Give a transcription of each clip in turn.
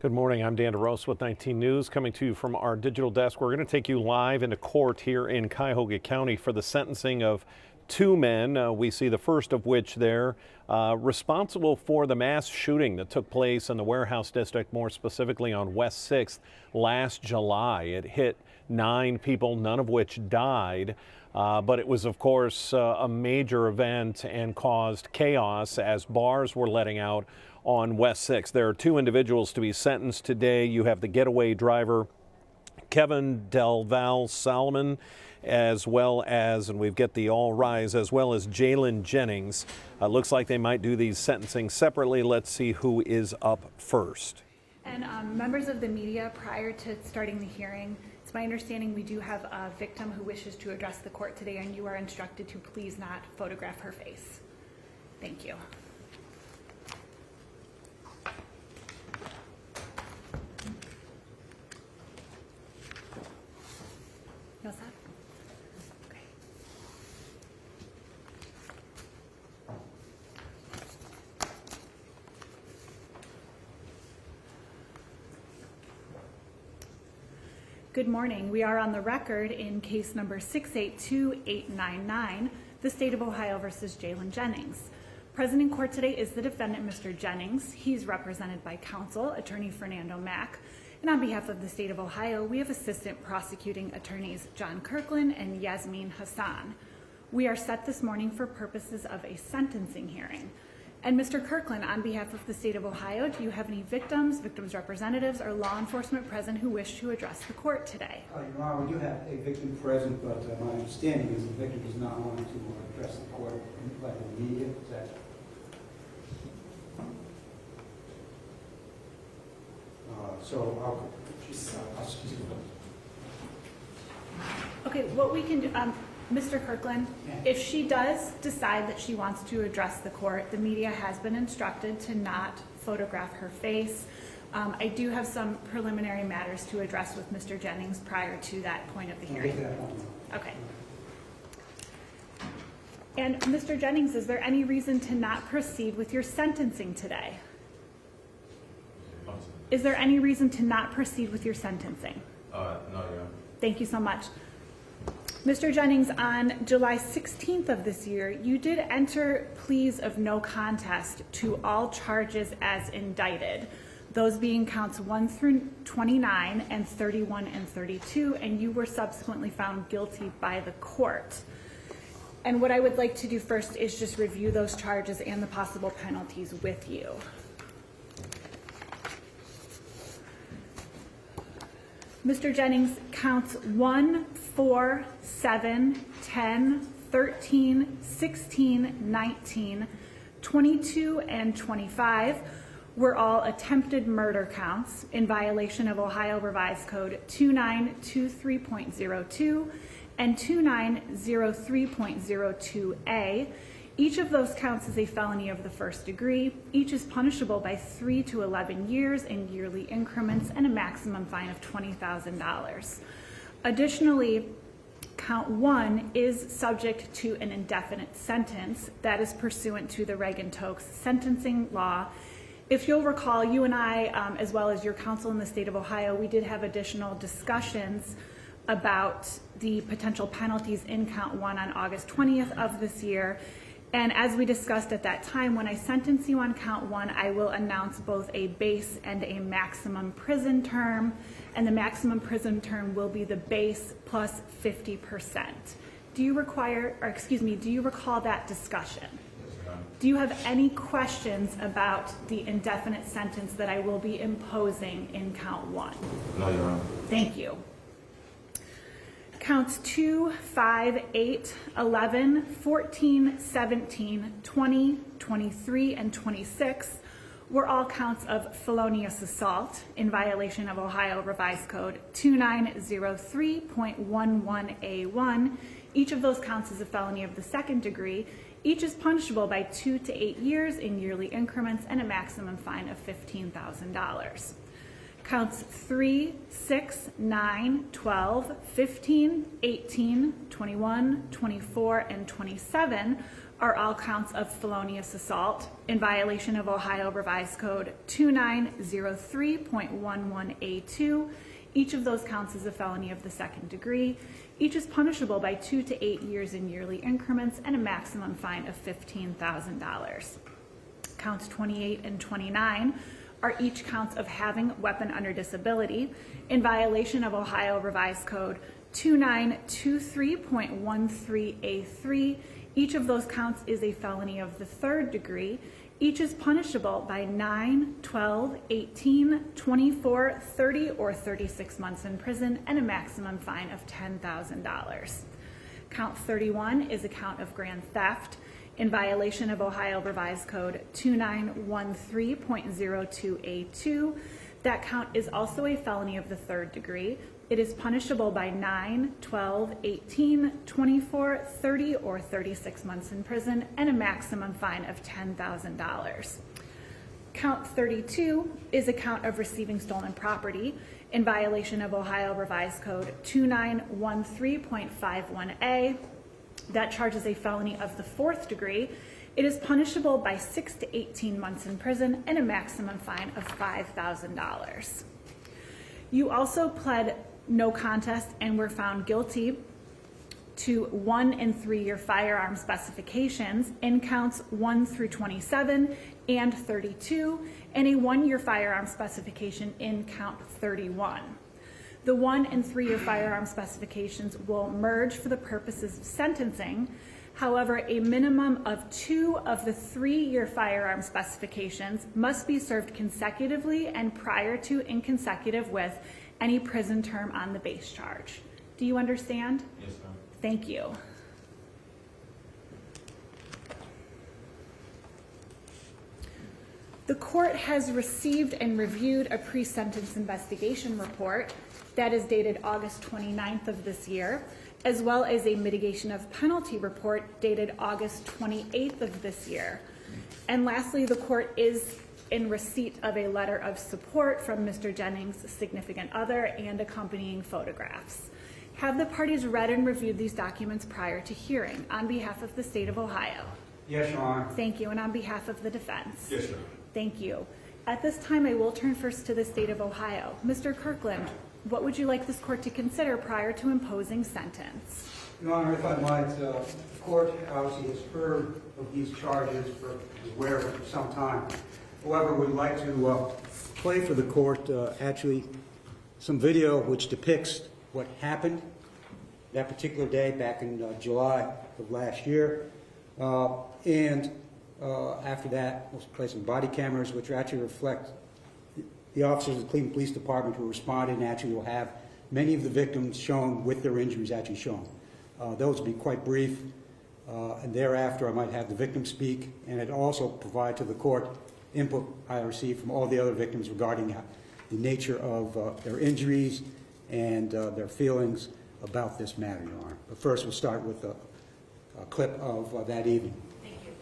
Good morning. I'm Dan DeRosa with 19 News, coming to you from our digital desk. We're going to take you live into court here in Cuyahoga County for the sentencing of two men. We see the first of which they're responsible for the mass shooting that took place in the Warehouse District, more specifically on West 6th last July. It hit 9 people, none of which died. But it was, of course, a major event and caused chaos as bars were letting out on West 6th. There are 2 individuals to be sentenced today. You have the getaway driver, Kevin Del Val Salmon, as well as, and we've got the all rise, as well as Jalen Jennings. Looks like they might do these sentencing separately. Let's see who is up first. And members of the media, prior to starting the hearing, it's my understanding we do have a victim who wishes to address the court today, and you are instructed to please not photograph her face. Thank you. You all set? Okay. Good morning. We are on the record in case number 682899, the State of Ohio versus Jalen Jennings. Present in court today is the defendant, Mr. Jennings. He's represented by counsel, Attorney Fernando Mack. And on behalf of the State of Ohio, we have Assistant Prosecuting Attorneys John Kirkland and Yasmin Hassan. We are set this morning for purposes of a sentencing hearing. And Mr. Kirkland, on behalf of the State of Ohio, do you have any victims representatives, or law enforcement present who wish to address the court today? Your Honor, we do have a victim present, but my understanding is the victim does not want to address the court like the media. Is that? Okay, what we can do, Mr. Kirkland, if she does decide that she wants to address the court, the media has been instructed to not photograph her face. I do have some preliminary matters to address with Mr. Jennings prior to that point of the hearing. Okay. And Mr. Jennings, is there any reason to not proceed with your sentencing today? Is there any reason to not proceed with your sentencing? No, Your Honor. Thank you so much. Mr. Jennings, on July 16th of this year, you did enter pleas of no contest to all charges as indicted, those being counts 1 through 29 and 31 and 32, and you were subsequently found guilty by the court. And what I would like to do first is just review those charges and the possible penalties with you. Mr. Jennings, counts 1, 4, 7, 10, 13, 16, 19, 22, and 25 were all attempted murder counts in violation of Ohio Revised Code 2923.02 and 2903.02a. Each of those counts is a felony of the first degree. Each is punishable by 3 to 11 years in yearly increments and a maximum fine of $20,000. Additionally, count 1 is subject to an indefinite sentence that is pursuant to the Reagan-Tokes sentencing law. If you'll recall, you and I, as well as your counsel in the State of Ohio, we did have additional discussions about the potential penalties in count 1 on August 20th of this year. And as we discussed at that time, when I sentence you on count 1, I will announce both a base and a maximum prison term, and the maximum prison term will be the base plus 50%. Do you recall that discussion? Yes, Your Honor. Do you have any questions about the indefinite sentence that I will be imposing in count 1? No, Your Honor. Thank you. Counts 2, 5, 8, 11, 14, 17, 20, 23, and 26 were all counts of felonious assault in violation of Ohio Revised Code 2903.11a1. Each of those counts is a felony of the second degree. Each is punishable by 2 to 8 years in yearly increments and a maximum fine of $15,000. Counts 3, 6, 9, 12, 15, 18, 21, 24, and 27 are all counts of felonious assault in violation of Ohio Revised Code 2903.11A2. Each of those counts is a felony of the second degree. Each is punishable by 2 to 8 years in yearly increments and a maximum fine of $15,000. Counts 28 and 29 are each counts of having weapon under disability in violation of Ohio Revised Code 2923.13A3. Each of those counts is a felony of the third degree. Each is punishable by 9, 12, 18, 24, 30, or 36 months in prison and a maximum fine of $10,000. Count 31 is a count of grand theft in violation of Ohio Revised Code 2913.02A2. That count is also a felony of the third degree. It is punishable by 9, 12, 18, 24, 30, or 36 months in prison and a maximum fine of $10,000. Count 32 is a count of receiving stolen property in violation of Ohio Revised Code 2913.51A. That charges a felony of the fourth degree. It is punishable by 6 to 18 months in prison and a maximum fine of $5,000. You also pled no contest and were found guilty to 1 and 3 year firearm specifications in counts 1 through 27 and 32, and a 1 year firearm specification in count 31. The 1 and 3 year firearm specifications will merge for the purposes of sentencing. However, a minimum of 2 of the 3 year firearm specifications must be served consecutively and prior to and consecutive with any prison term on the base charge. Do you understand? Yes, ma'am. Thank you. The court has received and reviewed a pre-sentence investigation report that is dated August 29th of this year, as well as a mitigation of penalty report dated August 28th of this year. And lastly, the court is in receipt of a letter of support from Mr. Jennings' significant other and accompanying photographs. Have the parties read and reviewed these documents prior to hearing on behalf of the state of Ohio? Yes, Your Honor. Thank you. And on behalf of the defense? Yes, sir. Thank you. At this time, I will turn first to the state of Ohio. Mr. Kirkland, what would you like this court to consider prior to imposing sentence? Your Honor, if I might, the court obviously has heard of these charges for aware of it for some time. However, we'd like to play for the court actually some video which depicts what happened that particular day back in July of last year. After that, we'll play some body cameras which actually reflect the officers of the Cleveland Police Department who responded, and actually will have many of the victims shown with their injuries actually shown. Those will be quite brief, and thereafter I might have the victim speak, and it also provide to the court input I received from all the other victims regarding the nature of their injuries and their feelings about this matter, Your Honor. But first we'll start with a clip of that evening. Thank you.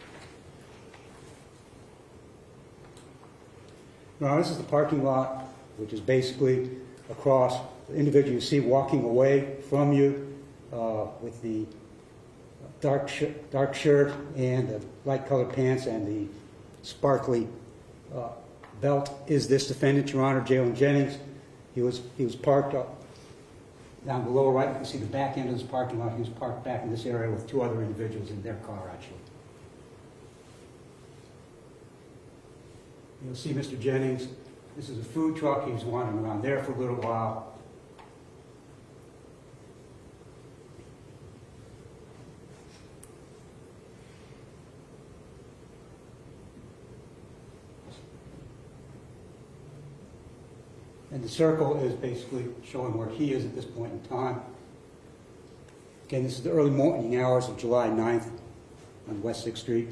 Now, this is the parking lot, which is basically across the individual you see walking away from you with the dark shirt and the light-colored pants and the sparkly belt is this defendant, Your Honor, Jalen Jennings. He was parked up down below right. You can see the back end of this parking lot. He was parked back in this area with 2 other individuals in their car, actually. You'll see Mr. Jennings. This is a food truck. He was wandering around there for a little while. And the circle is basically showing where he is at this point in time. Again, this is the early morning hours of July 9th on West 6th Street.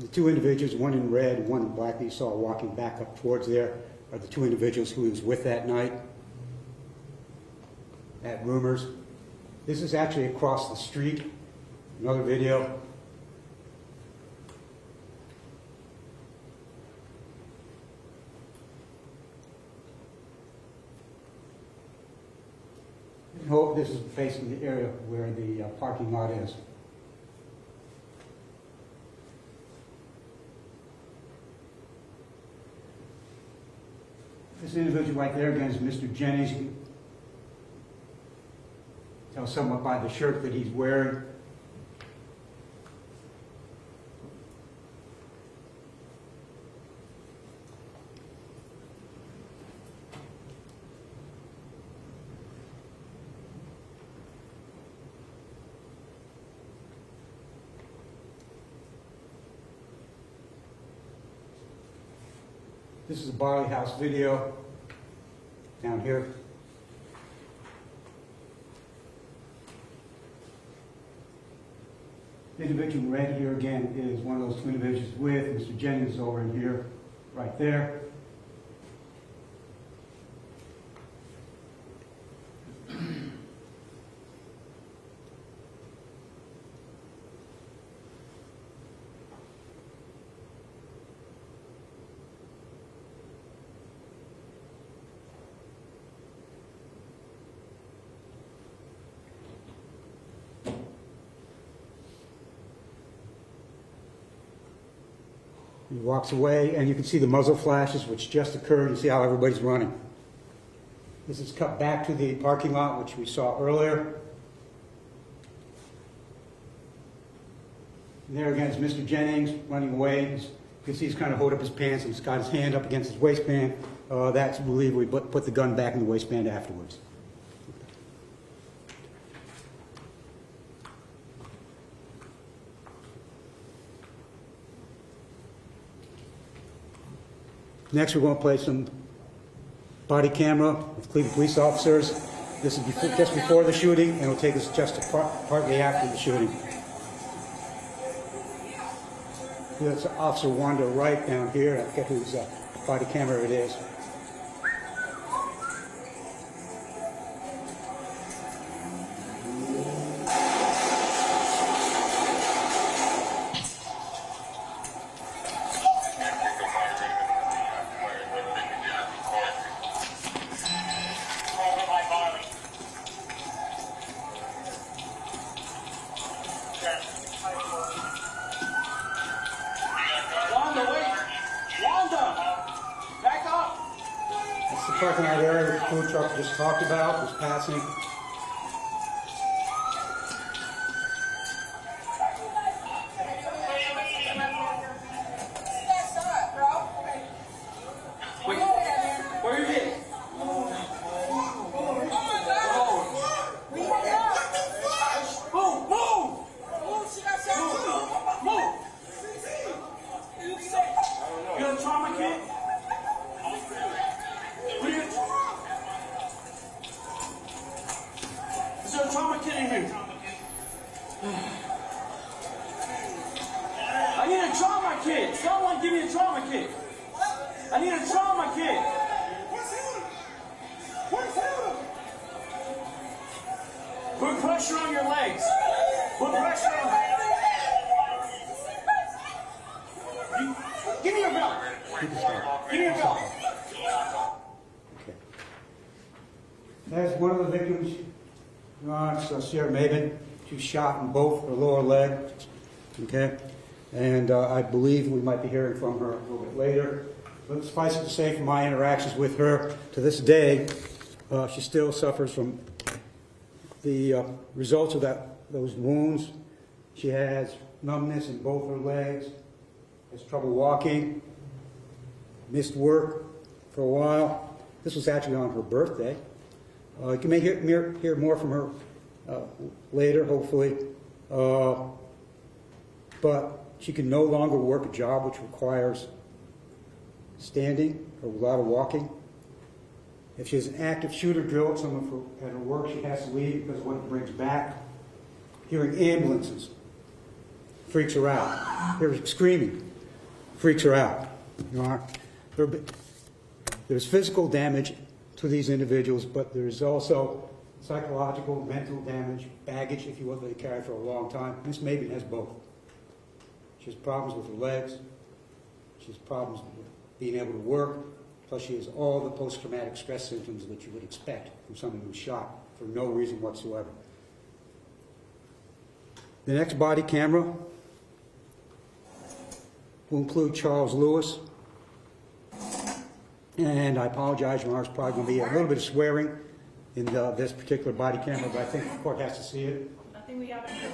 The 2 individuals, one in red and one in black, that you saw walking back up towards there, are the 2 individuals who he was with that night at Rumors. This is actually across the street. Another video. this is basically the area where the parking lot is. This individual right there, again, is Mr. Jennings. You can tell somewhat by the shirt that he's wearing. This is a Barley House video down here. The individual right here again is one of those two individuals with Mr. Jennings over in here, right there. He walks away, and you can see the muzzle flashes, which just occurred. You see how everybody's running. This is cut back to the parking lot, which we saw earlier. And there again is Mr. Jennings running away. You can see he's kind of holding up his pants, and he's got his hand up against his waistband. That's, I believe, we put the gun back in the waistband afterwards. Next, we're going to play some body camera with Cleveland police officers. This is just before the shooting, and it'll take us just partly after the shooting. That's Officer Wanda Wright down here. I forget whose body camera it is. The parking lot area the food truck just talked about was passing. Wait, where is it? Move! Move! She got shot too! Move! You got a trauma kit? Is there a trauma kit in here? I need a trauma kit! Someone give me a trauma kit! I need a trauma kit! Put pressure on your legs! Put pressure on... Give me your belt! Give me your belt! Okay. There's one of the victims, it's Sarah Maben. She was shot in both her lower leg. Okay? And I believe we might be hearing from her a little bit later. But suffice it to say, from my interactions with her to this day, she still suffers from the results of those wounds. She has numbness in both her legs, has trouble walking, missed work for a while. This was actually on her birthday. You may hear more from her later, hopefully. But she can no longer work a job which requires standing or a lot of walking. If she has an active shooter drill at at her work, she has to leave because of what it brings back. Hearing ambulances freaks her out. Hearing screaming freaks her out. You know, there's physical damage to these individuals, but there's also psychological, mental damage, baggage, if you will, that they carry for a long time. Miss Maben has both. She has problems with her legs. She has problems with being able to work. Plus, she has all the post-traumatic stress symptoms that you would expect from someone who's shot for no reason whatsoever. The next body camera will include Charles Lewis. And I apologize, Your Honor, there's probably going to be a little bit of swearing in this particular body camera, but I think the court has to see it. Nothing we haven't heard.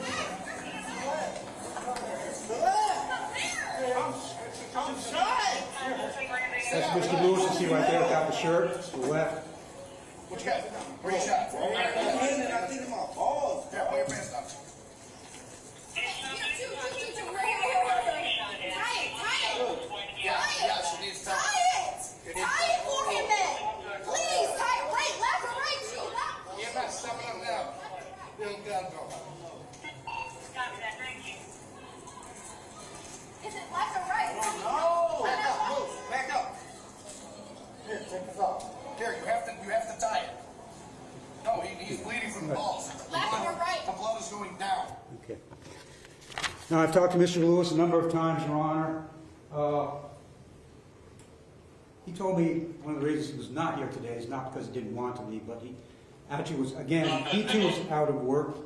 That's Mr. Lewis, you see right there without the shirt, to the left. What you got? Where you shot? I think I'm off. Oh, yeah, put your pants down. Is it left or right? No! Back up. Here, take this off. Here, you have to tie it. No, he's bleeding from the balls. Left or right? The blood is going down. Okay. Now, I've talked to Mr. Lewis a number of times, Your Honor. He told me one of the reasons he was not here today is not because he didn't want to be, but he actually was, again, he too was out of work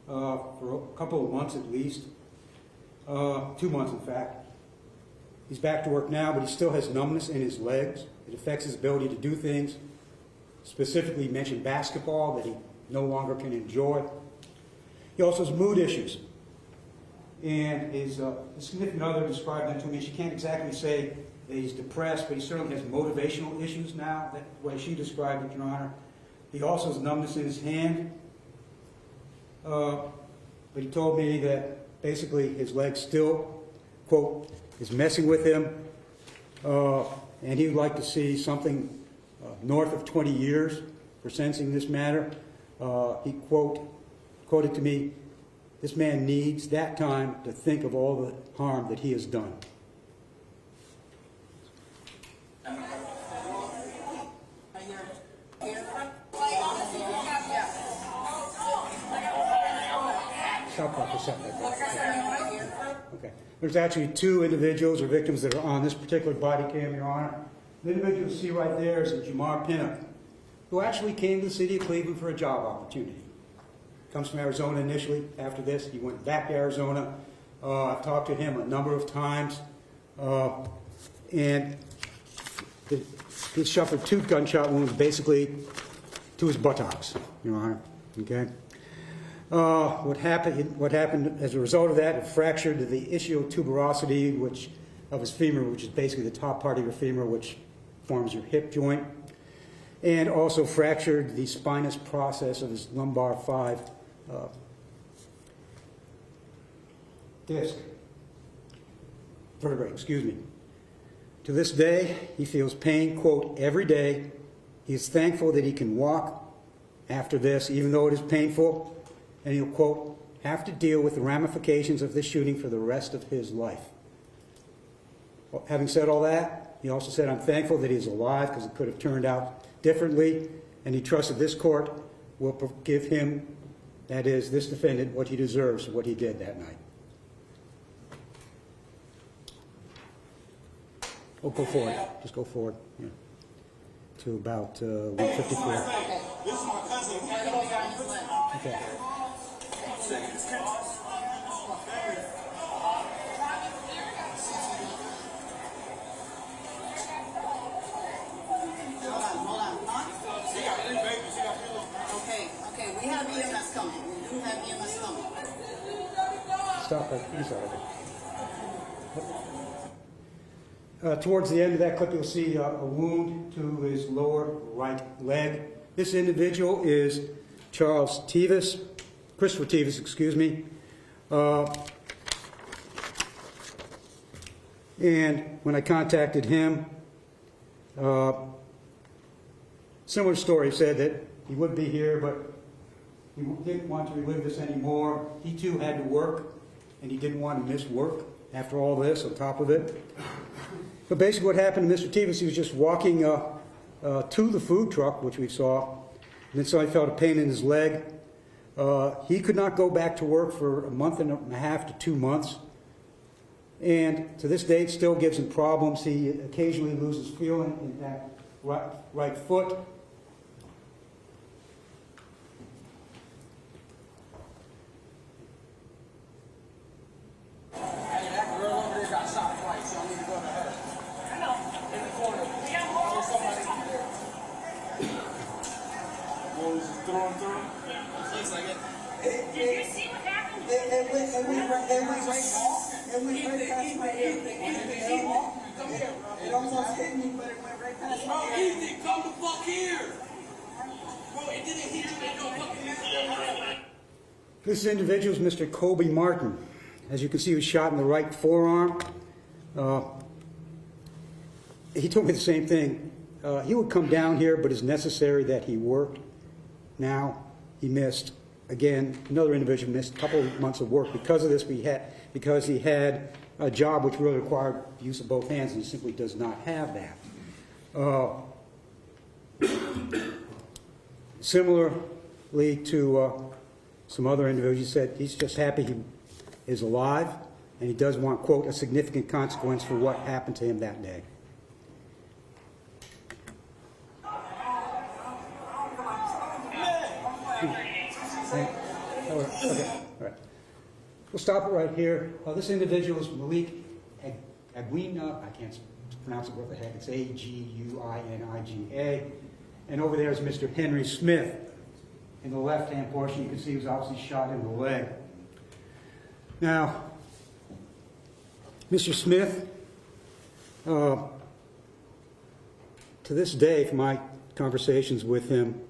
for a couple of months at least. 2 months, in fact. He's back to work now, but he still has numbness in his legs. It affects his ability to do things. Specifically, he mentioned basketball that he no longer can enjoy. He also has mood issues. And his significant other described them to me. She can't exactly say that he's depressed, but he certainly has motivational issues now, that way she described it, Your Honor. He also has numbness in his hand. But he told me that basically his leg still, quote, is messing with him. And he would like to see something north of 20 years for sensing this matter. He quoted to me, "This man needs that time to think of all the harm that he has done." Stop that for a second. Okay. There's actually 2 individuals or victims that are on this particular body cam, Your Honor. The individual you see right there is a Jamar Pinnock, who actually came to the city of Cleveland for a job opportunity. Comes from Arizona initially. After this, he went back to Arizona. I've talked to him a number of times. And he suffered 2 gunshot wounds basically to his buttocks, Your Honor. Okay? What happened as a result of that, it fractured the ischial tuberosity of his femur, which is basically the top part of your femur, which forms your hip joint, and also fractured the spinous process of his lumbar 5 disc vertebrae, excuse me. To this day, he feels pain, quote, every day. He is thankful that he can walk after this, even though it is painful. And he'll, quote, have to deal with the ramifications of this shooting for the rest of his life. Well, having said all that, he also said, I'm thankful that he's alive because it could have turned out differently, and he trusts that this court will give him, that is, this defendant, what he deserves for what he did that night. Oh, go forward. Just go forward. Yeah. To about 154. This is my cousin. Okay. Hold on. Okay, we have EMS coming. We do have EMS coming. Stop it. He's out of it. Towards the end of that clip, you'll see a wound to his lower right leg. This individual is Christopher Tevis, excuse me. And when I contacted him, similar story, said that he would be here, but he didn't want to relive this anymore. He too had to work, and he didn't want to miss work after all this on top of it. But basically what happened to Mr. Tevis, he was just walking to the food truck, which we saw, and then suddenly felt a pain in his leg. He could not go back to work for a month and a half to 2 months. And to this day, it still gives him problems. He occasionally loses feeling in that right foot. Did you see what happened? It went right past my ear. It almost hit me, but it went right past my Bro, ear. Ethan, come the fuck here. Bro, it didn't hit you in no fucking. This individual is Mr. Kobe Martin. As you can see, he was shot in the right forearm. He told me the same thing. He would come down here, but it's necessary that he worked. Now he missed. Again, another individual missed a couple of months of work because of this. Because he had a job which really required the use of both hands, and he simply does not have that. Similarly to some other individuals, he said he's just happy he is alive, and he does want, quote, a significant consequence for what happened to him that day. Okay, all right. We'll stop it right here. This individual is Malik Aguina. I can't pronounce it, what the heck. It's Aguiniga. And over there is Mr. Henry Smith. In the left-hand portion, you can see he was obviously shot in the leg. Now, Mr. Smith, to this day, from my conversations with him,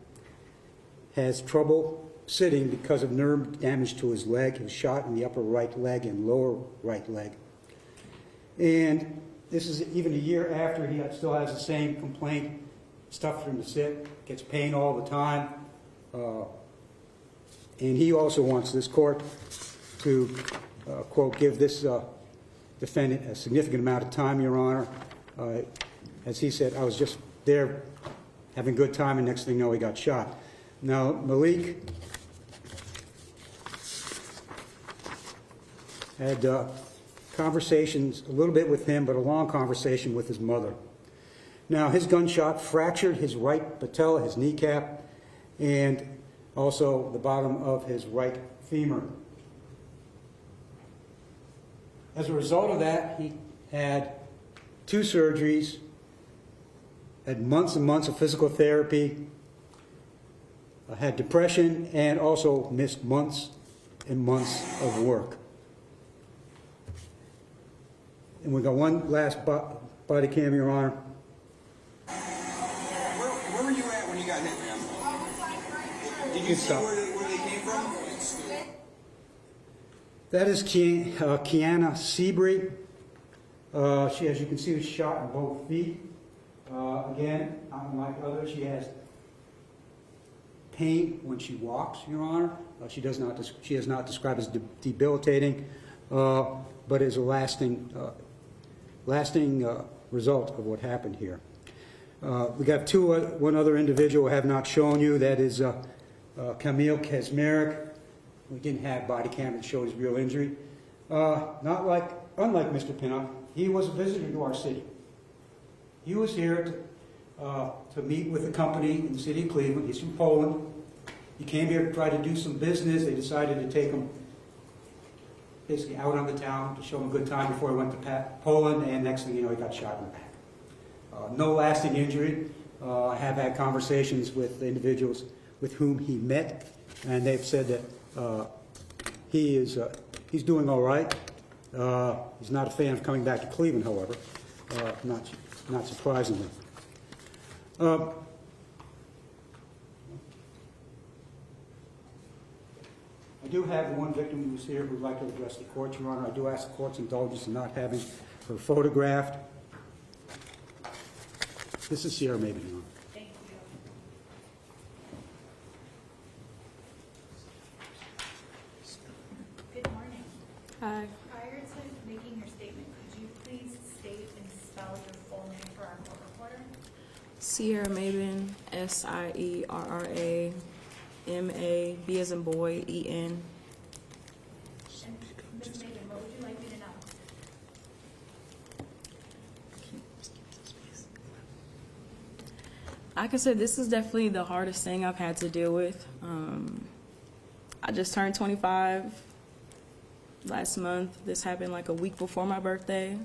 has trouble sitting because of nerve damage to his leg. He was shot in the upper right leg and lower right leg. And this is even a year after he still has the same complaint. It's tough for him to sit, gets pain all the time. And he also wants this court to, quote, give this defendant a significant amount of time, Your Honor. As he said, I was just there having a good time, and next thing you know, he got shot. Now, Malik had conversations a little bit with him, but a long conversation with his mother. Now, his gunshot fractured his right patella, his kneecap, and also the bottom of his right femur. As a result of that, he had 2 surgeries, had months and months of physical therapy, had depression, and also missed months and months of work. And we got one last body cam, Your Honor. Where were you at when you got hit, ma'am? Did you see where they came from? That is Kiana Seabury. She, as you can see, was shot in both feet. Again, unlike others, she has pain when she walks, Your Honor. She has not described as debilitating, but is a lasting result of what happened here. We got one other individual I have not shown you. That is Camille Kazmarek. We didn't have body cam that showed his real injury. Unlike Mr. Pinnock, he was a visitor to our city. He was here to meet with a company in the city of Cleveland. He's from Poland. He came here to try to do some business. They decided to take him basically out on the town to show him a good time before he went to Poland, and next thing you know, he got shot in the back. No lasting injury. I have had conversations with individuals with whom he met, and they've said that he's doing all right. He's not a fan of coming back to Cleveland, however, not surprisingly. I do have one victim who's here who would like to address the court, Your Honor. I do ask the court's indulgence in not having her photographed. This is Sierra Mabin, Your Honor. Thank you. Good morning. Hi. Prior to making your statement, could you please state and spell your full name for our court reporter? Sierra Mabin, Sierra B as in boy, EN. And Ms. Megan, what would you like me to know? I can say this is definitely the hardest thing I've had to deal with. I just turned 25 last month. This happened like a week before my birthday.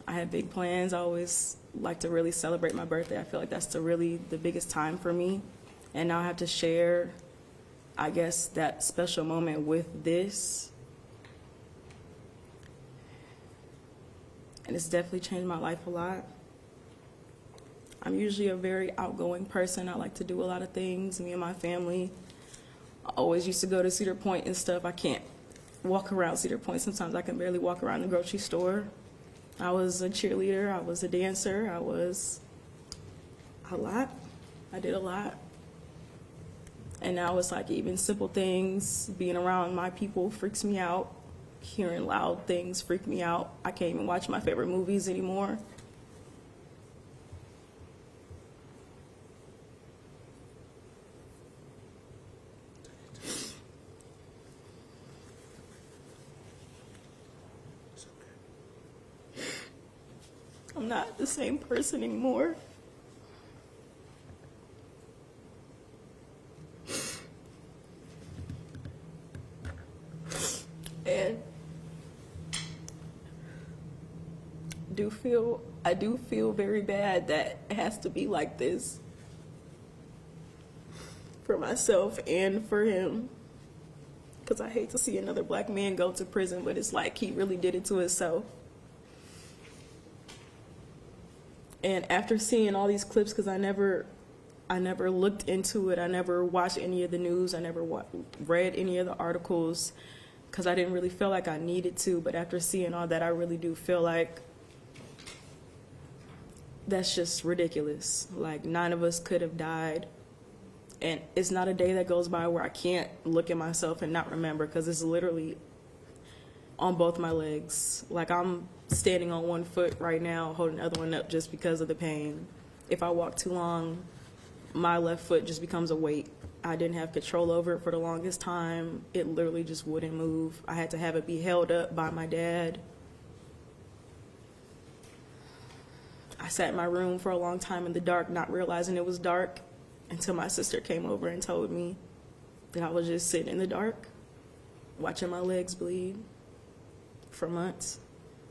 I had big plans. I always like to really celebrate my birthday. I feel like that's the biggest time for me. And now I have to share I guess that special moment with this, and it's definitely changed my life a lot. I'm usually a very outgoing person. I like to do a lot of things. Me and my family I always used to go to Cedar Point and stuff. I can't walk around Cedar Point. Sometimes I can barely walk around the grocery store. I was a cheerleader. I was a dancer. I was a lot. I did a lot. And now it's like even simple things, being around my people freaks me out. Hearing loud things freak me out. I can't even watch my favorite movies anymore. I'm not the same person anymore. And I do feel very bad that it has to be like this for myself and for him. Because I hate to see another black man go to prison, but it's like he really did it to himself. And after seeing all these clips, because I never looked into it, I never watched any of the news, I never read any of the articles, because I didn't really feel like I needed to. But after seeing all that, I really do feel like that's just ridiculous. Like, 9 of us could have died. And it's not a day that goes by where I can't look at myself and not remember, because it's literally on both my legs. Like, I'm standing on one foot right now, holding the other one up just because of the pain. If I walk too long, my left foot just becomes a weight. I didn't have control over it for the longest time. It literally just wouldn't move. I had to have it be held up by my dad. I sat in my room for a long time in the dark, not realizing it was dark, until my sister came over and told me that I was just sitting in the dark, watching my legs bleed for months.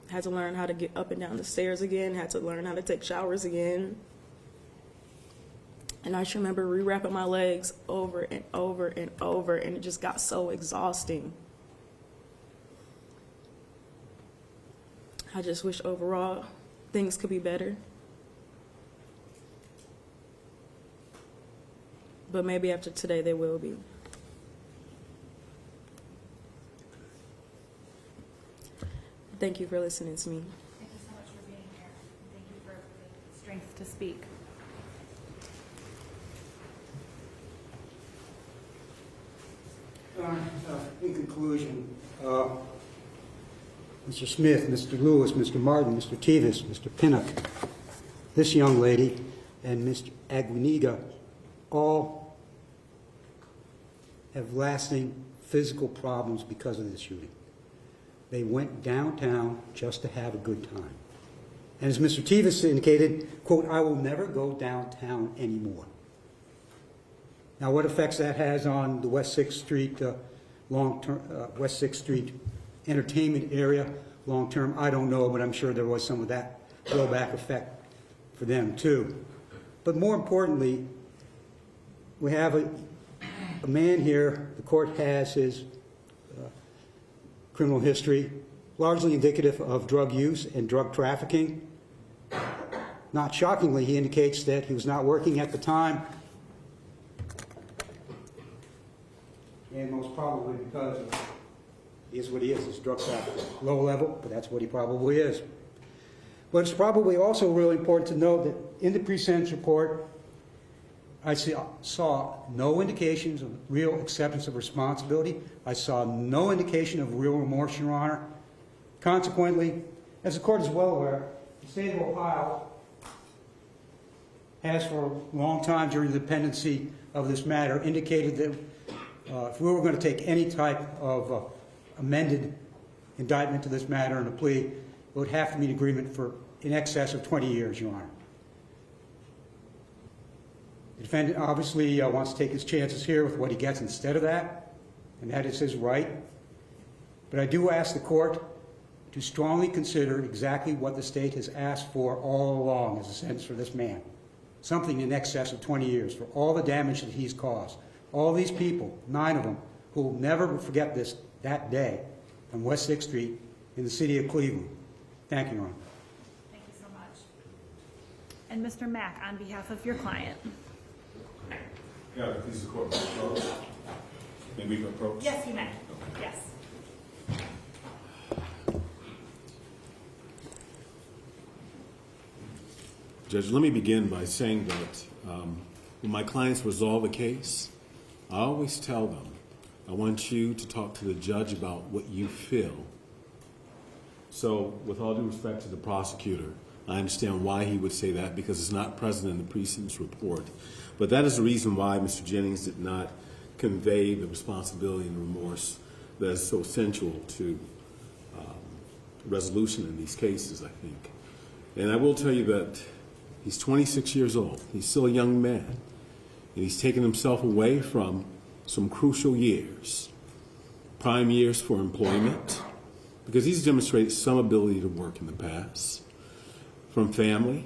Had to learn how to get up and down the stairs again, had to learn how to take showers again. And I just remember rewrapping my legs over and over and over, and it just got so exhausting. I just wish overall things could be better. But maybe after today they will be. Thank you for listening to me. Thank you so much for being here. Thank you for the strength to speak. In conclusion, Mr. Smith, Mr. Lewis, Mr. Martin, Mr. Tevis, Mr. Pinnock, this young lady, and Mr. Aguiniga all have lasting physical problems because of this shooting. They went downtown just to have a good time. And as Mr. Tevis indicated, quote, "I will never go downtown anymore." Now, what effects that has on the West 6th Street West 6th Street entertainment area long-term, I don't know, but I'm sure there was some of that blowback effect for them too. But more importantly, we have a man here. The court has his criminal history, largely indicative of drug use and drug trafficking. Not shockingly, he indicates that he was not working at the time, and most probably because he is what he is, he's drug trafficking. Low level, but that's what he probably is. But it's probably also really important to note that in the pre-sentence report, I saw no indications of real acceptance of responsibility. I saw no indication of real remorse, Your Honor. Consequently, as the court is well aware, the state of Ohio has for a long time during the pendency of this matter indicated that if we were going to take any type of amended indictment to this matter and a plea, it would have to meet agreement for in excess of 20 years, Your Honor. The defendant obviously wants to take his chances here with what he gets instead of that, and that is his right. But I do ask the court to strongly consider exactly what the state has asked for all along as a sentence for this man. Something in excess of 20 years for all the damage that he's caused, all these people, 9 of them, who will never forget that day on West 6th Street in the city of Cleveland. Thank you, Your Honor. Thank you so much. And Mr. Mack, on behalf of your client. Yeah, please the court. May we approach? Yes, you may. Yes. Judge, let me begin by saying that when my clients resolve a case, I always tell them, I want you to talk to the judge about what you feel. So, with all due respect to the prosecutor, I understand why he would say that because it's not present in the precinct's report. But that is the reason why Mr. Jennings did not convey the responsibility and remorse that is so central to resolution in these cases, I think. And I will tell you that he's 26 years old. He's still a young man. And he's taken himself away from some crucial years, prime years for employment, because he's demonstrated some ability to work in the past, from family.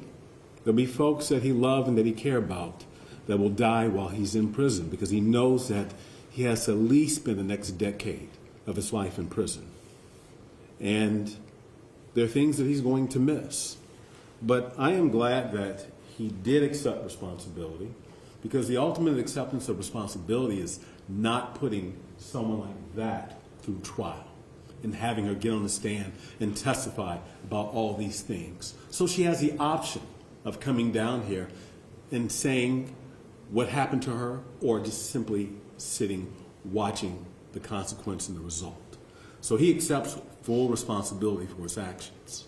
There'll be folks that he loves and that he cares about that will die while he's in prison because he knows that he has to at least spend the next decade of his life in prison. And there are things that he's going to miss. But I am glad that he did accept responsibility because the ultimate acceptance of responsibility is not putting someone like that through trial and having her get on the stand and testify about all these things. So she has the option of coming down here and saying what happened to her or just simply sitting watching the consequence and the result. So he accepts full responsibility for his actions.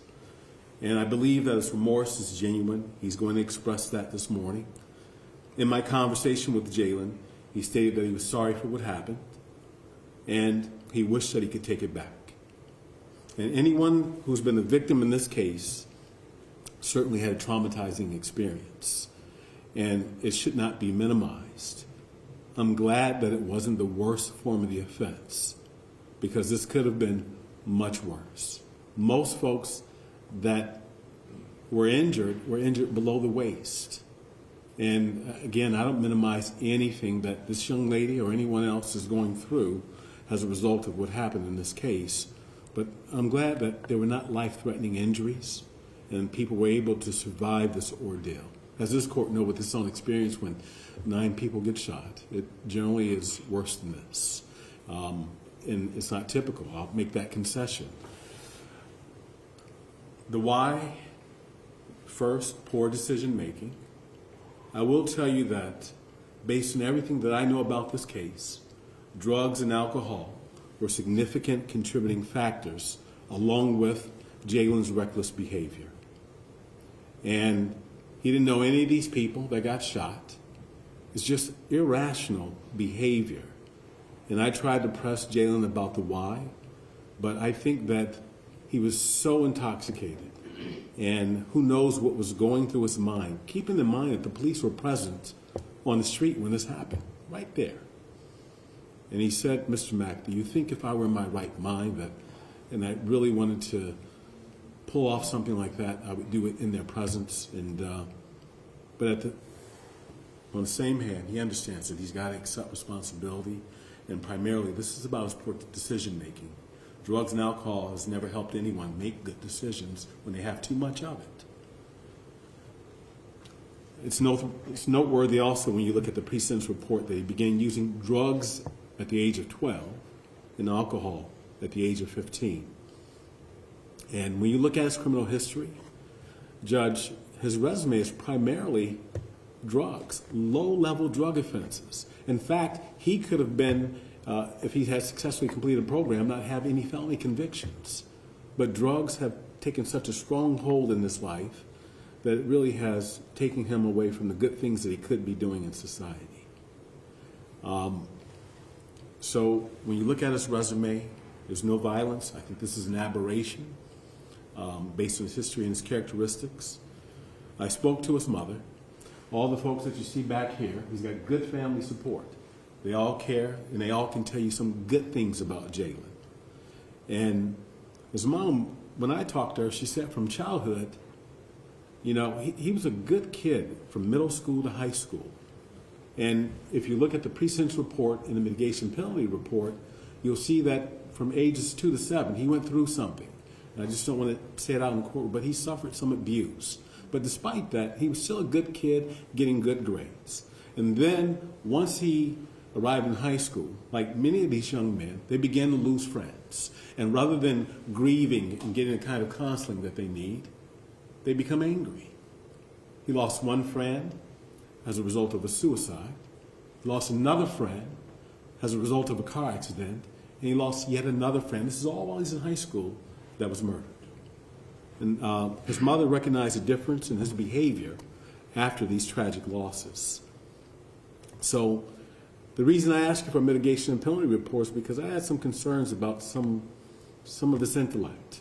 And I believe that his remorse is genuine. He's going to express that this morning. In my conversation with Jalen, he stated that he was sorry for what happened and he wished that he could take it back. And anyone who's been a victim in this case certainly had a traumatizing experience, and it should not be minimized. I'm glad that it wasn't the worst form of the offense, because this could have been much worse. Most folks that were injured below the waist. And again, I don't minimize anything that this young lady or anyone else is going through as a result of what happened in this case. But I'm glad that there were not life-threatening injuries and people were able to survive this ordeal. As this court knows with its own experience, when 9 people get shot, it generally is worse than this. And it's not typical. I'll make that concession. The why, first, poor decision making. I will tell you that based on everything that I know about this case, drugs and alcohol were significant contributing factors along with Jalen's reckless behavior. And he didn't know any of these people that got shot. It's just irrational behavior. And I tried to press Jalen about the why, but I think that he was so intoxicated, and who knows what was going through his mind, keeping in mind that the police were present on the street when this happened, right there. And he said, Mr. Mack, do you think if I were in my right mind that, and I really wanted to pull off something like that, I would do it in their presence? And but on the same hand, he understands that he's got to accept responsibility, and primarily this is about his poor decision making. Drugs and alcohol has never helped anyone make good decisions when they have too much of it. It's noteworthy also when you look at the precinct's report that he began using drugs at the age of 12 and alcohol at the age of 15. And when you look at his criminal history, Judge, his resume is primarily drugs, low-level drug offenses. In fact, he could have been, if he had successfully completed a program, not have any felony convictions. But drugs have taken such a strong hold in his life that it really has taken him away from the good things that he could be doing in society. So when you look at his resume, there's no violence. I think this is an aberration based on his history and his characteristics. I spoke to his mother. All the folks that you see back here, he's got good family support. They all care, and they all can tell you some good things about Jalen. And his mom, when I talked to her, she said from childhood, you know, he was a good kid from middle school to high school. And if you look at the pre-sentence report and the mitigation penalty report, you'll see that from ages 2 to 7, he went through something. And I just don't want to say it out in court, but he suffered some abuse. But despite that, he was still a good kid getting good grades. And then once he arrived in high school, like many of these young men, they began to lose friends. And rather than grieving and getting the kind of counseling that they need, they become angry. He lost one friend as a result of a suicide. He lost another friend as a result of a car accident. And he lost yet another friend. This is all while he's in high school, that was murdered. And his mother recognized a difference in his behavior after these tragic losses. So the reason I asked you for mitigation and penalty reports is because I had some concerns about some of this intellect.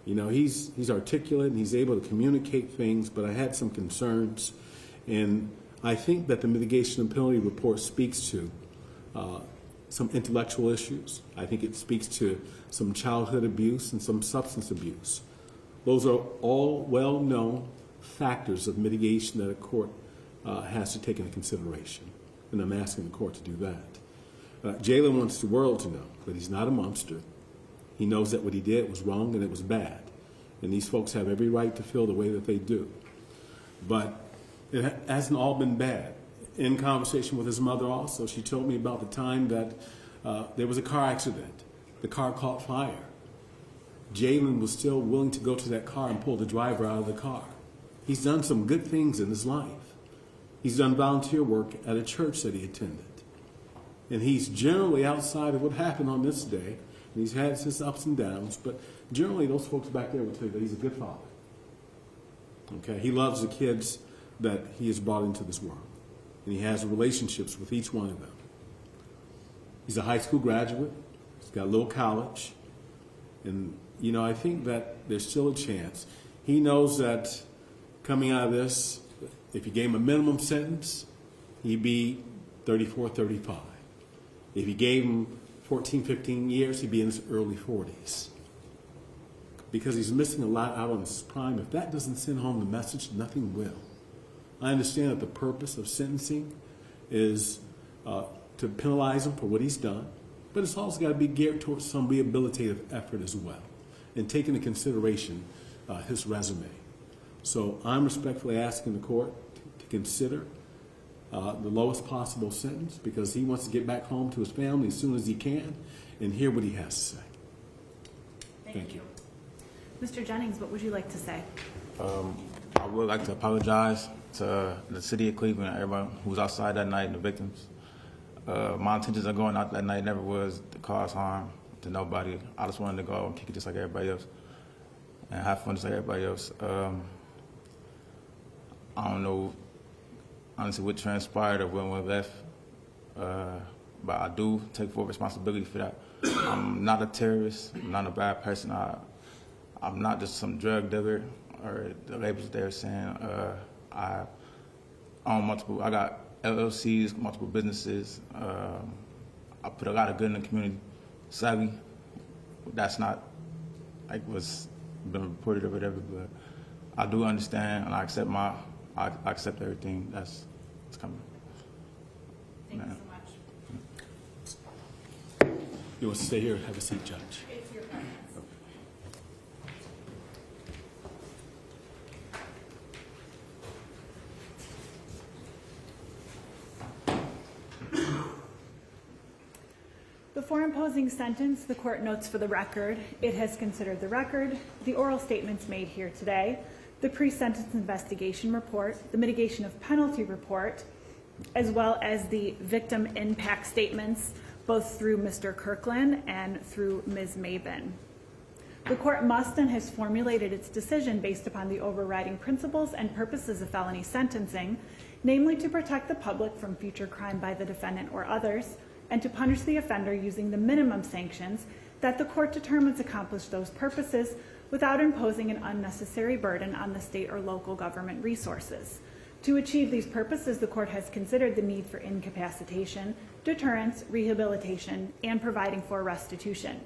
You know, he's articulate and he's able to communicate things, but I had some concerns. And I think that the mitigation and penalty report speaks to some intellectual issues. I think it speaks to some childhood abuse and some substance abuse. Those are all well-known factors of mitigation that a court has to take into consideration. And I'm asking the court to do that. Jalen wants the world to know that he's not a monster. He knows that what he did was wrong and it was bad. And these folks have every right to feel the way that they do. But it hasn't all been bad. In conversation with his mother also, she told me about the time that there was a car accident. The car caught fire. Jalen was still willing to go to that car and pull the driver out of the car. He's done some good things in his life. He's done volunteer work at a church that he attended. And he's generally outside of what happened on this day. And he's had his ups and downs, but generally those folks back there will tell you that he's a good father. Okay, he loves the kids that he has brought into this world. And he has relationships with each one of them. He's a high school graduate. He's got a little college. And, you know, I think that there's still a chance. He knows that coming out of this, if you gave him a minimum sentence, he'd be 34, 35. If you gave him 14, 15 years, he'd be in his early 40s. Because he's missing a lot out on his prime. If that doesn't send home the message, nothing will. I understand that the purpose of sentencing is to penalize him for what he's done, but it's also got to be geared towards some rehabilitative effort as well, and take into consideration his resume. So I'm respectfully asking the court to consider the lowest possible sentence, because he wants to get back home to his family as soon as he can and hear what he has to say. Thank you. Mr. Jennings, what would you like to say? I would like to apologize to the city of Cleveland and everyone who was outside that night and the victims. My intentions of going out that night never was to cause harm to nobody. I just wanted to go and kick it just like everybody else and have fun just like everybody else. I don't know honestly what transpired or when we left, but I do take full responsibility for that. I'm not a terrorist. I'm not a bad person. I'm not just some drug dealer or the labels they're saying. I own multiple. I got LLCs, multiple businesses. I put a lot of good in the community. Sadly, that's not like what's been reported or whatever. But I do understand, and I accept everything that's coming. Thank you so much. You want to stay here? Have a seat, Judge. It's your preference. Before imposing sentence, the court notes for the record, it has considered the record, the oral statements made here today, the pre-sentence investigation report, the mitigation of penalty report, as well as the victim impact statements, both through Mr. Kirkland and through Ms. Mabin. The court must and has formulated its decision based upon the overriding principles and purposes of felony sentencing, namely to protect the public from future crime by the defendant or others, and to punish the offender using the minimum sanctions that the court determines accomplish those purposes without imposing an unnecessary burden on the state or local government resources. To achieve these purposes, the court has considered the need for incapacitation, deterrence, rehabilitation, and providing for restitution.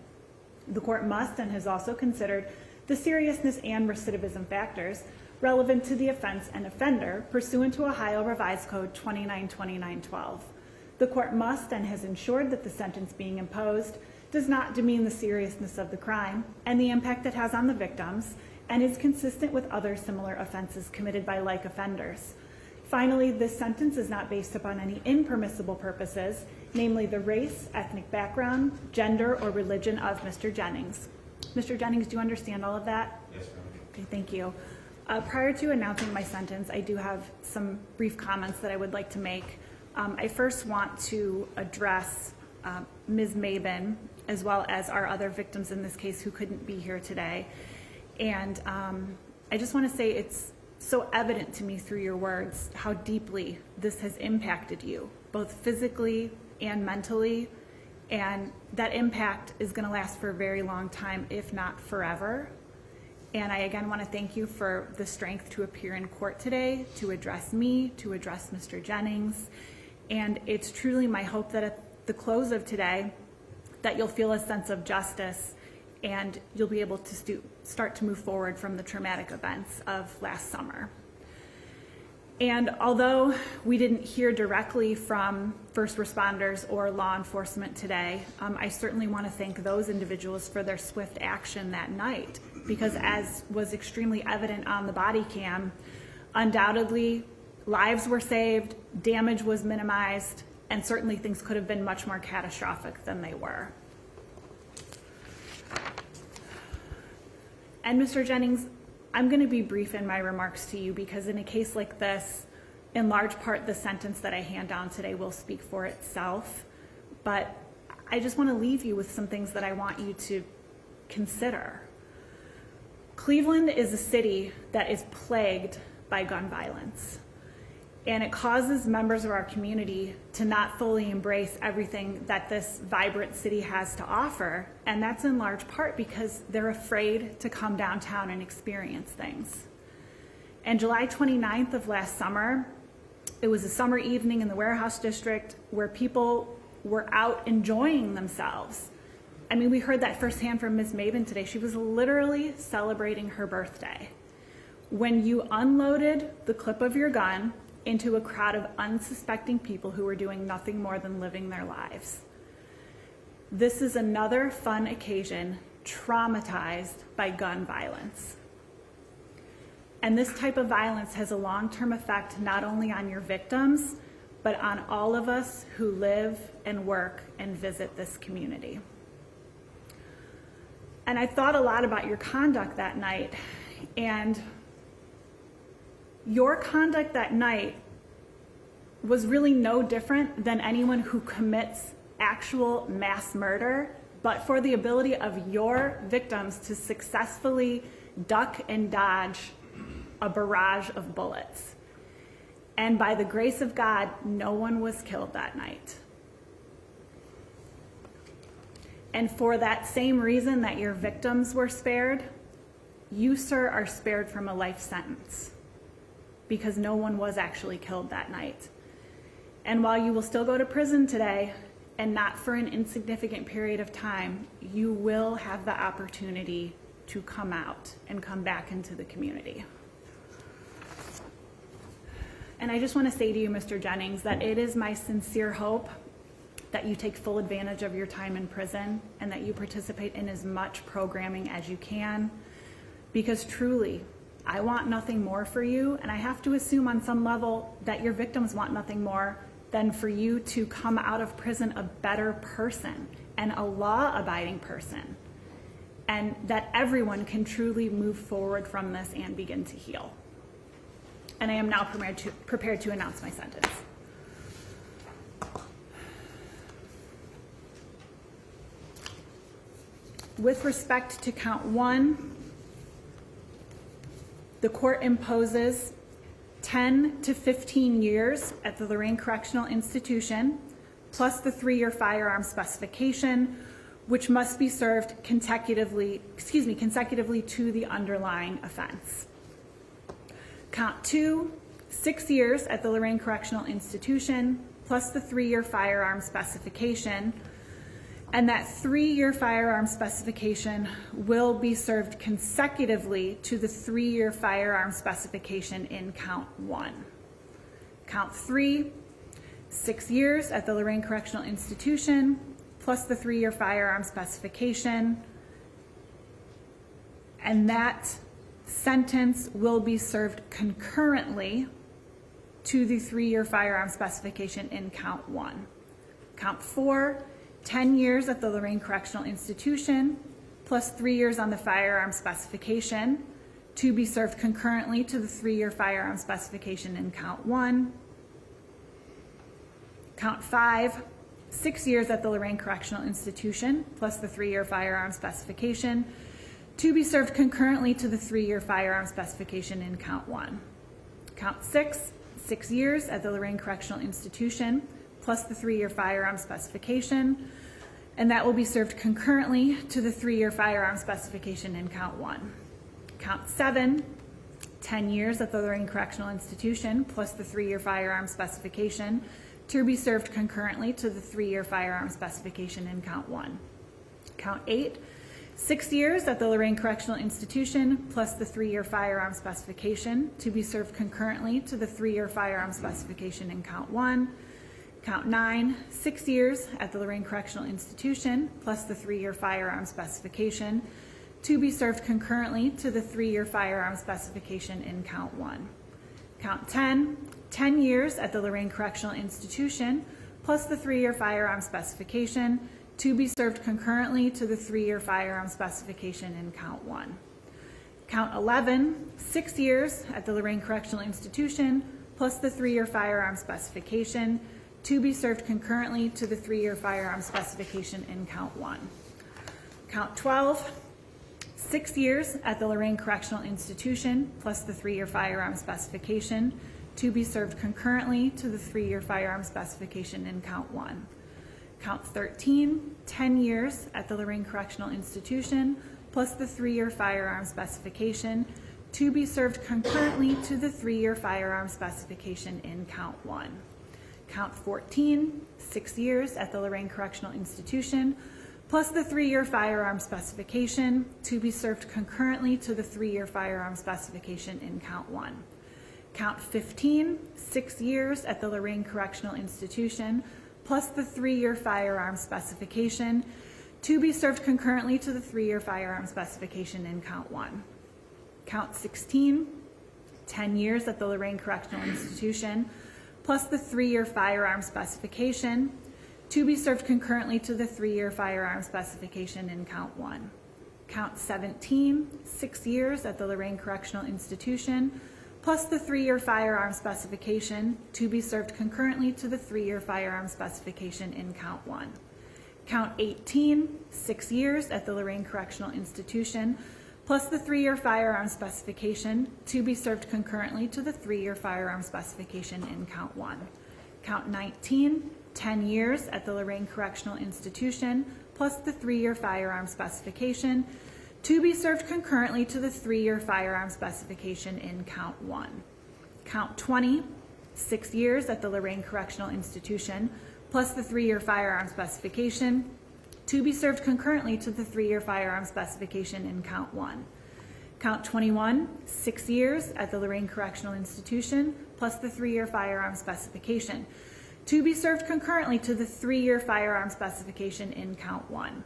The court must and has also considered the seriousness and recidivism factors relevant to the offense and offender pursuant to Ohio Revised Code 292912. The court must and has ensured that the sentence being imposed does not demean the seriousness of the crime and the impact it has on the victims, and is consistent with other similar offenses committed by like offenders. Finally, this sentence is not based upon any impermissible purposes, namely the race, ethnic background, gender, or religion of Mr. Jennings. Mr. Jennings, do you understand all of that? Yes, ma'am. Okay, thank you. Prior to announcing my sentence, I do have some brief comments that I would like to make. I first want to address Ms. Mabin, as well as our other victims in this case who couldn't be here today. And I just want to say it's so evident to me through your words how deeply this has impacted you, both physically and mentally. And that impact is going to last for a very long time, if not forever. And I again want to thank you for the strength to appear in court today, to address me, to address Mr. Jennings. And it's truly my hope that at the close of today, that you'll feel a sense of justice and you'll be able to start to move forward from the traumatic events of last summer. And although we didn't hear directly from first responders or law enforcement today, I certainly want to thank those individuals for their swift action that night, because as was extremely evident on the body cam, undoubtedly lives were saved, damage was minimized, and certainly things could have been much more catastrophic than they were. And Mr. Jennings, I'm going to be brief in my remarks to you because in a case like this, in large part, the sentence that I hand down today will speak for itself. But I just want to leave you with some things that I want you to consider. Cleveland is a city that is plagued by gun violence. And it causes members of our community to not fully embrace everything that this vibrant city has to offer. And that's in large part because they're afraid to come downtown and experience things. And July 29th of last summer, it was a summer evening in the Warehouse District where people were out enjoying themselves. I mean, we heard that firsthand from Ms. Mabin today. She was literally celebrating her birthday. When you unloaded the clip of your gun into a crowd of unsuspecting people who were doing nothing more than living their lives. This is another fun occasion traumatized by gun violence. And this type of violence has a long-term effect not only on your victims, but on all of us who live and work and visit this community. And I thought a lot about your conduct that night, and your conduct that night was really no different than anyone who commits actual mass murder, but for the ability of your victims to successfully duck and dodge a barrage of bullets. And by the grace of God, no one was killed that night. And for that same reason that your victims were spared, you, sir, are spared from a life sentence, because no one was actually killed that night. And while you will still go to prison today, and not for an insignificant period of time, you will have the opportunity to come out and come back into the community. And I just want to say to you, Mr. Jennings, that it is my sincere hope that you take full advantage of your time in prison and that you participate in as much programming as you can, because truly, I want nothing more for you, and I have to assume on some level that your victims want nothing more than for you to come out of prison a better person and a law-abiding person, and that everyone can truly move forward from this and begin to heal. And I am now prepared to announce my sentence. With respect to count 1, the court imposes 10 to 15 years at the Lorain Correctional Institution, plus the 3-year firearm specification, which must be served consecutively to the underlying offense. Count 2, 6 years at the Lorain Correctional Institution, plus the 3-year firearm specification. and that 3-year firearm specification will be served consecutively to the 3-year firearm specification in count 1. Count 3, 6 years at the Lorraine Correctional Institution, plus the 3-year firearm specification, and that sentence will be served concurrently to the 3-year firearm specification in count 1. Count 4, 10 years at the Lorraine Correctional Institution, plus 3 years on the firearm specification, to be served concurrently to the 3-year firearm specification in count 1. Count 5, 6 years at the Lorraine Correctional Institution, plus the 3-year firearm specification, to be served concurrently to the 3-year firearm specification in count 1. Count 6, 6 years at the Lorraine Correctional Institution, plus the 3-year firearm specification, and that will be served concurrently to the 3-year firearm specification in count 1. Count 7, 10 years at the Lorraine Correctional Institution, plus the 3-year firearm specification, to be served concurrently to the 3-year firearm specification in count 1. Count 8, 6 years at the Lorraine Correctional Institution, plus the 3-year firearm specification, to be served concurrently to the 3-year firearm specification in count 1. Count 9, 6 years at the Lorraine Correctional Institution, plus the 3-year firearm specification, to be served concurrently to the 3-year firearm specification in count 1. Count 10, 10 years at the Lorraine Correctional Institution, plus the 3-year firearm specification, to be served concurrently to the 3-year firearm specification in count 1. Count 11, 6 years at the Lorraine Correctional Institution, plus the 3-year firearm specification, to be served concurrently to the 3-year firearm specification in count 1. Count 12, 6 years at the Lorraine Correctional Institution, plus the 3-year firearm specification, to be served concurrently to the 3-year firearm specification in count 1. Count 13, 10 years at the Lorraine Correctional Institution, plus the 3-year firearm specification, to be served concurrently to the 3-year firearm specification in count 1. Count 14, 6 years at the Lorraine Correctional Institution, plus the 3-year firearm specification, to be served concurrently to the 3-year firearm specification in count 1. Count 15, 6 years at the Lorraine Correctional Institution, plus the 3-year firearm specification, to be served concurrently to the 3-year firearm specification in count 1. Count 16, 10 years at the Lorraine Correctional Institution, plus the 3-year firearm specification, to be served concurrently to the 3-year firearm specification in count 1. Count 17, 6 years at the Lorraine Correctional Institution, plus the 3-year firearm specification, to be served concurrently to the 3-year firearm specification in count 1. Count 18, 6 years at the Lorraine Correctional Institution, plus the 3-year firearm specification, to be served concurrently to the 3-year firearm specification in count 1. Count 19, 10 years at the Lorraine Correctional Institution, plus the 3-year firearm specification, to be served concurrently to the 3-year firearm specification in count 1. Count 20, 6 years at the Lorraine Correctional Institution, plus the 3-year firearm specification, to be served concurrently to the 3-year firearm specification in count 1. Count 21, 6 years at the Lorraine Correctional Institution, plus the 3-year firearm specification, to be served concurrently to the 3-year firearm specification in count 1.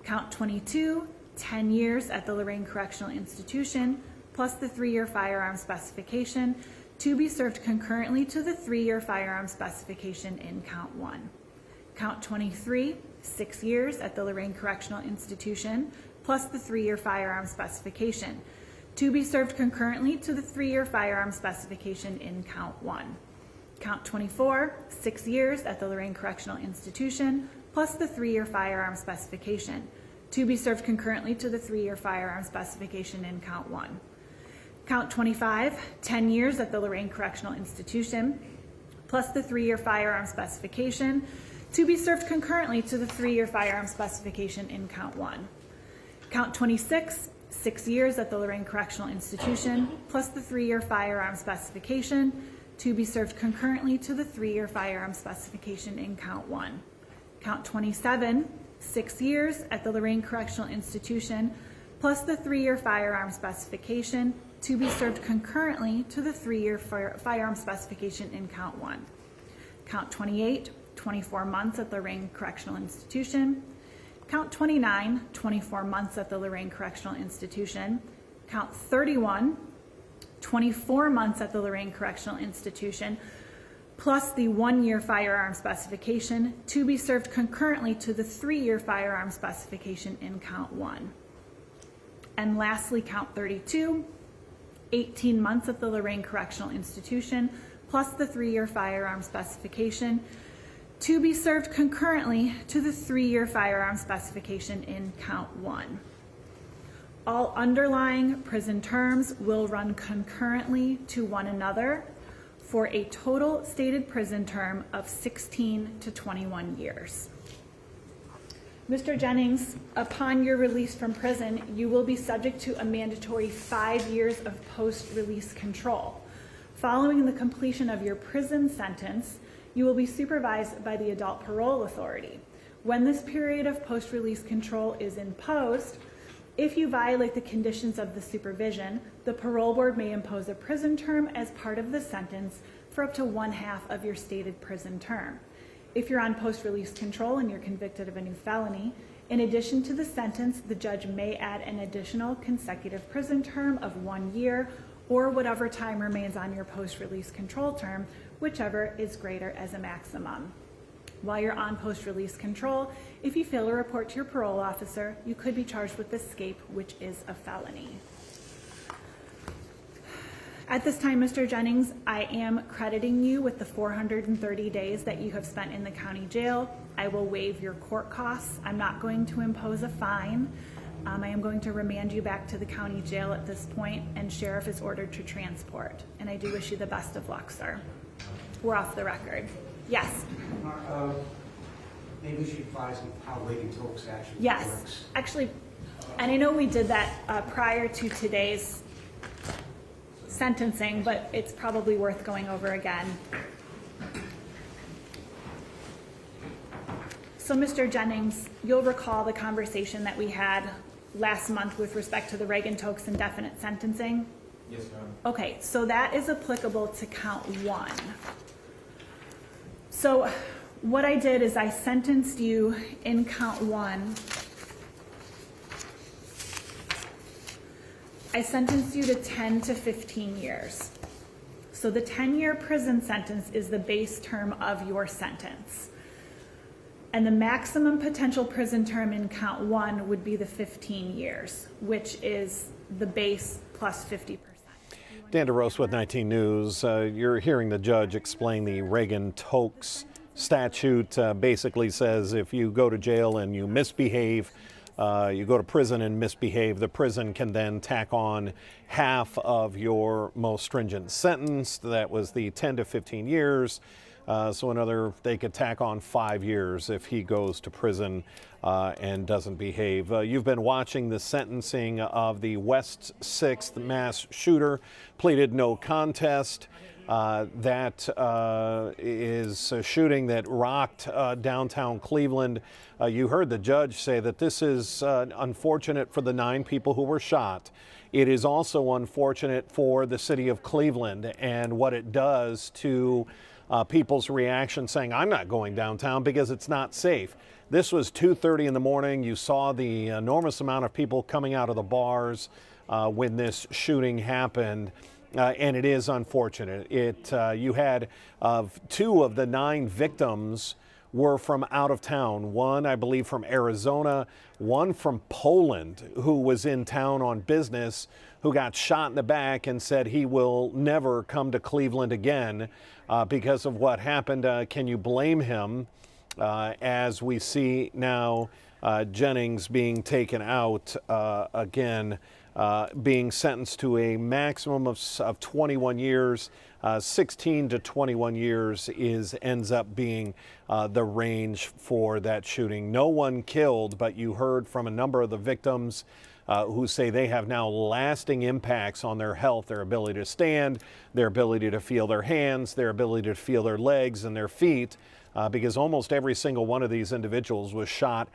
Count 22, 10 years at the Lorraine Correctional Institution, plus the 3-year firearm specification, to be served concurrently to the 3-year firearm specification in count 1. Count 23, 6 years at the Lorraine Correctional Institution, plus the 3-year firearm specification, to be served concurrently to the 3-year firearm specification in count 1. Count 24, 6 years at the Lorraine Correctional Institution, plus the 3-year firearm specification, to be served concurrently to the 3-year firearm specification in count 1. Count 25, 10 years at the Lorraine Correctional Institution, plus the 3-year firearm specification, to be served concurrently to the 3-year firearm specification in count 1. Count 26, 6 years at the Lorraine Correctional Institution, plus the 3-year firearm specification, to be served concurrently to the 3-year firearm specification in count 1. Count 27, 6 years at the Lorraine Correctional Institution, plus the 3-year firearm specification to be served concurrently to the 3-year firearm specification in count 1. Count 28, 24 months at the Lorraine Correctional Institution. Count 29, 24 months at the Lorraine Correctional Institution. Count 31, 24 months at the Lorraine Correctional Institution, plus the 1-year firearm specification to be served concurrently to the 3-year firearm specification in count 1. And lastly, count 32, 18 months at the Lorraine Correctional Institution, plus the 3-year firearm specification to be served concurrently to the 3-year firearm specification in count 1. All underlying prison terms will run concurrently to one another for a total stated prison term of 16 to 21 years. Mr. Jennings, upon your release from prison, you will be subject to a mandatory 5 years of post-release control. Following the completion of your prison sentence, you will be supervised by the Adult Parole Authority. When this period of post-release control is imposed, if you violate the conditions of the supervision, the parole board may impose a prison term as part of the sentence for up to 1/2 of your stated prison term. If you're on post-release control and you're convicted of a new felony, in addition to the sentence, the judge may add an additional consecutive prison term of 1 year or whatever time remains on your post-release control term, whichever is greater as a maximum. While you're on post-release control, if you fail to report to your parole officer, you could be charged with escape, which is a felony. At this time, Mr. Jennings, I am crediting you with the 430 days that you have spent in the county jail. I will waive your court costs. I'm not going to impose a fine. I am going to remand you back to the county jail at this point, and sheriff is ordered to transport. And I do wish you the best of luck, sir. We're off the record. Yes? Maybe we should advise them how Reagan-Tokes actually works. Yes, actually, and I know we did that prior to today's sentencing, but it's probably worth going over again. So, Mr. Jennings, you'll recall the conversation that we had last month with respect to the Reagan-Tokes indefinite sentencing? Yes, ma'am. Okay, so that is applicable to count 1. So what I did is I sentenced you in count 1. I sentenced you to 10 to 15 years. So the 10-year prison sentence is the base term of your sentence. And the maximum potential prison term in count 1 would be the 15 years, which is the base plus 50%. Dan DeRose with 19 News. You're hearing the judge explain the Reagan-Tokes statute. Basically says if you go to jail and you misbehave, you go to prison and misbehave, the prison can then tack on half of your most stringent sentence. That was the 10 to 15 years. So they could tack on 5 years if he goes to prison and doesn't behave. You've been watching the sentencing of the West 6th mass shooter, pleaded no contest. That is a shooting that rocked downtown Cleveland. You heard the judge say that this is unfortunate for the 9 people who were shot. It is also unfortunate for the city of Cleveland and what it does to people's reaction saying, I'm not going downtown because it's not safe. This was 2:30 in the morning. You saw the enormous amount of people coming out of the bars when this shooting happened. And it is unfortunate. You had 2 of the 9 victims were from out of town. One, I believe, from Arizona, one from Poland, who was in town on business, who got shot in the back and said he will never come to Cleveland again because of what happened. Can you blame him? As we see now Jennings being taken out again, being sentenced to a maximum of 21 years. 16 to 21 years ends up being the range for that shooting. No one killed, but you heard from a number of the victims who say they have now lasting impacts on their health, their ability to stand, their ability to feel their hands, their ability to feel their legs and their feet because almost every single one of these individuals was shot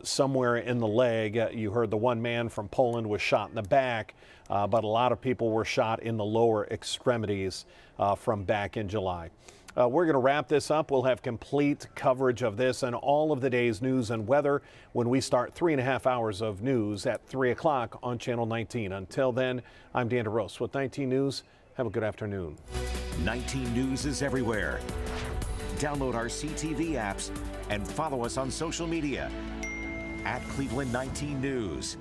somewhere in the leg. You heard the one man from Poland was shot in the back, but a lot of people were shot in the lower extremities from back in July. We're going to wrap this up. We'll have complete coverage of this and all of the day's news and weather when we start 3.5 hours of news at 3 o'clock on Channel 19. Until then, I'm Dan DeRose with 19 News. Have a good afternoon. 19 News is everywhere. Download our CTV apps and follow us on social media at Cleveland 19 News.